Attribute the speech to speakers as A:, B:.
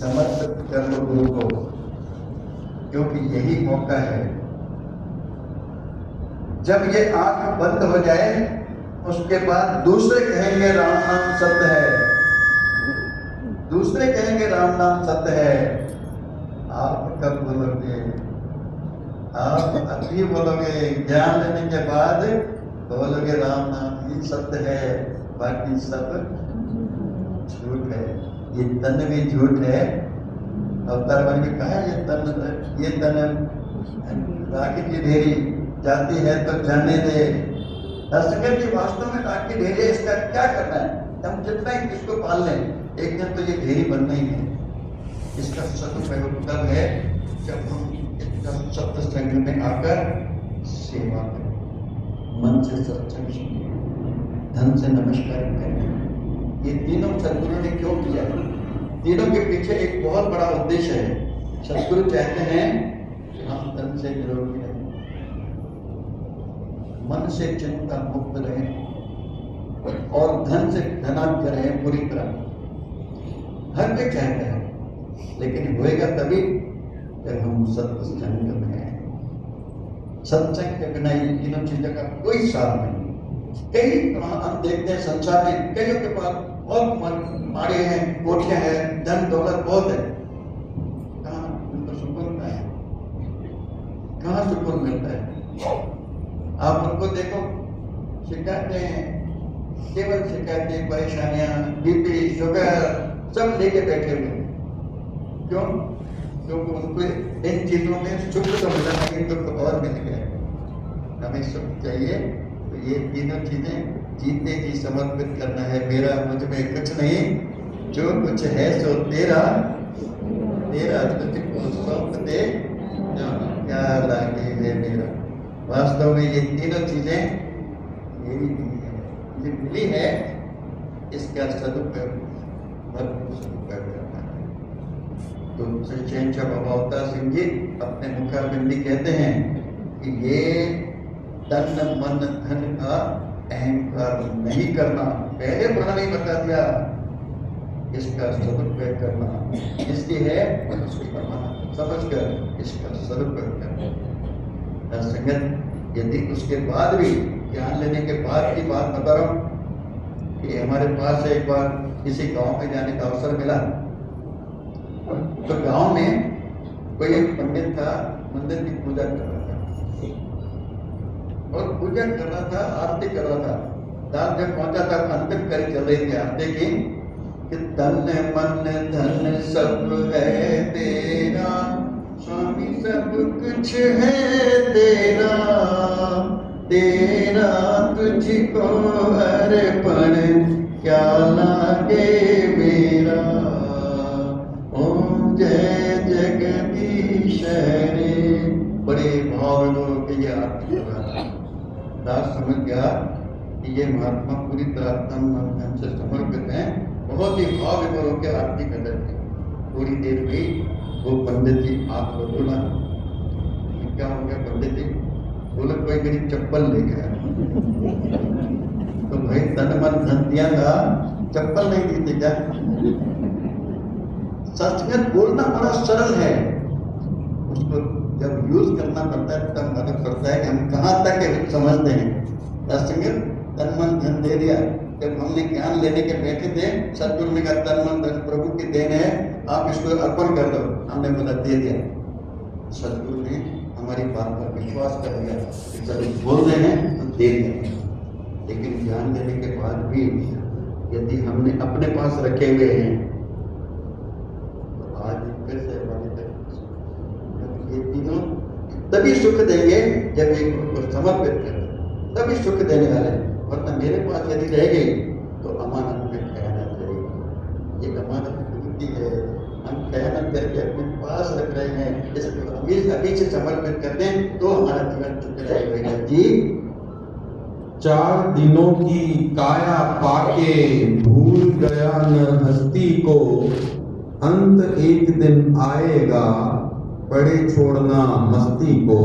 A: समर्पित कर लो गुरु को, क्योंकि यही मौका है। जब ये आंख बंद हो जाए उसके बाद दूसरे कहेंगे राम नाम सत्य है, दूसरे कहेंगे राम नाम सत्य है। आप कब बोलोगे? आप अभी बोलोगे, ज्ञान लेने के बाद बोलोगे राम नाम ही सत्य है, बाकी सब झूठ है। ये तन भी झूठ है। अवतार बन के कहा ये तन राखी की ढेरी जाती है तो जाने दे। दर्शक जी, वास्तव में राखी ढेरी है, इसका क्या करना है? हम जितना ही किसको पाल लें, एक दिन तो ये ढेरी बनना ही है। इसका सदुपयोग तब है जब हम सत्संग में आकर सेवा करें, मन से सत्संग सुनें, धन से नमस्कार करें। ये तीनों सदगुरु ने क्यों किया? तीनों के पीछे एक बहुत बड़ा उद्देश्य है। सदगुरु चाहते हैं कि हम तन से निरोगी रहें, मन से चिंता मुक्त रहें और धन से धनाढ्य रहें पूरी तरह। हर कोई चाहता है, लेकिन होएगा तभी जब हम सत्संग में हैं। सत्संग के बिना ये तीनों चीजों का कोई सार नहीं। कई हम देखते हैं संसार में कईयों के पास बहुत मारे हैं, कोठियां हैं, धन दौलत बहुत है, कहाँ उनको सुकून मिलता है? कहाँ सुकून मिलता है? आप उनको देखो, शिकायतें, केवल शिकायतें, परेशानियां, बीपी, शुगर सब लेके बैठे हुए। क्यों? क्योंकि उनको इन चीजों में सुख तो मिला, लेकिन दुख और मिल गया। हमें सुख चाहिए तो ये तीनों चीजें जीते जी समर्पित करना है। मेरा मुझ में कुछ नहीं, जो कुछ है सो तेरा, तेरा तुझको सौंप दे, क्या लागे है मेरा। वास्तव में ये तीनों चीजें मेरी मिली है, इसका सदुपयोग करना है। तो शहंशाह बाबा अवतार सिंह जी अपने मुखारबिंदी कहते हैं कि ये तन मन धन का अहंकार नहीं करना, पहले बड़ा नहीं बता दिया, इसका सदुपयोग करना, इसकी है उसको समझ कर इसका सदुपयोग करना। संगत, यदि उसके बाद भी, ज्ञान लेने के बाद की बात बता रहा हूँ कि हमारे पास एक बार किसी गांव में जाने का अवसर मिला। तो गांव में कोई एक पंडित था, मंदिर की पूजा कर रहा था और पूजा कर रहा था, आरती कर रहा था। रात जब पहुंचा था, अंतिम करी चल रही थी आरती की कि तन मन धन सब है तेरा, स्वामी सब कुछ है तेरा, तेरा तुझको अर्पण क्या लागे मेरा। ओम जय जगदीश रे। बड़े भाव में के ये आरती कर रहा था। दास समझ गया कि ये महात्मा पूरी तरह तन मन धन से समर्पित हैं, बहुत ही भाव विभोर के आरती कर रहे थे। थोड़ी देर हुई, वो पंडित जी आंख को खोला। क्या हो गया पंडित जी? बोले कोई मेरी चप्पल ले गया। तो भाई तन मन धन दिया था, चप्पल नहीं दी थी क्या? सच में बोलना बड़ा सरल है, उसको जब यूज करना पड़ता है तब मालूम पड़ता है कि हम कहाँ तक समझते हैं। तन मन धन दे दिया। जब हमने ज्ञान लेने के बैठे थे, सदगुरु ने कहा तन मन धन प्रभु की देन है, आप इसको अर्पण कर दो। हमने बोला दे दिया। सदगुरु ने हमारी बात पर विश्वास कर दिया, जब बोल रहे हैं तो दे दिया। लेकिन ज्ञान लेने के बाद भी यदि हमने अपने पास रखे हुए हैं तो आज फिर से ये तीनों तभी सुख देंगे जब एक समर्पित करें, तभी सुख देने वाले। वरना मेरे पास यदि रह गई तो अमानत में खयानत रहेगी। ये अमानत होती है, हम खयानत करके अपने पास रख रहे हैं, इसको अभी से समर्पित कर दें तो हमारा जीवन सुख रहेगा। जी,
B: 4 दिनों की काया पाके भूल गया न हस्ती को, अंत एक दिन आएगा पड़े छोड़ना मस्ती को।